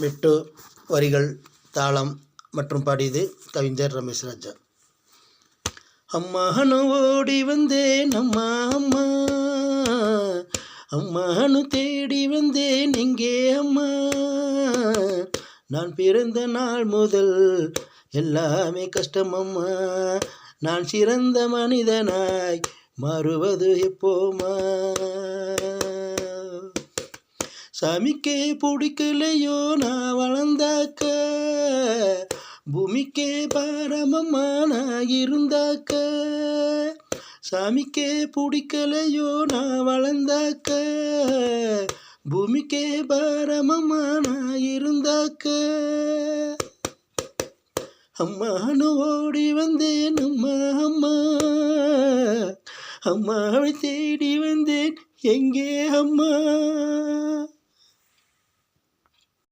மெட்டு, வரிகள், தாளம் மற்றும் பாடியது கவிஞர் ரமேஷ் ராஜா. அம்மானு ஓடி வந்தேன் அம்மா அம்மா, அம்மானு தேடி வந்தேன் எங்கே அம்மா, நான் பிறந்த நாள் முதல் எல்லாமே கஷ்டம் அம்மா, நான் சிறந்த மனிதனாய் மாறுவது எப்போமா, சாமிக்கே பிடிக்கலையோ நான் வளர்ந்தாக்க, பூமிக்கே பாரமம்மா நான் இருந்தாக்க, சாமிக்கே பிடிக்கலையோ நான் வளர்ந்தாக்க, பூமிக்கே பாரமம்மா நான் இருந்தாக்க, அம்மானு ஓடி வந்தேன் அம்மா அம்மா, அம்மாவை தேடி வந்தேன் எங்கே அம்மா.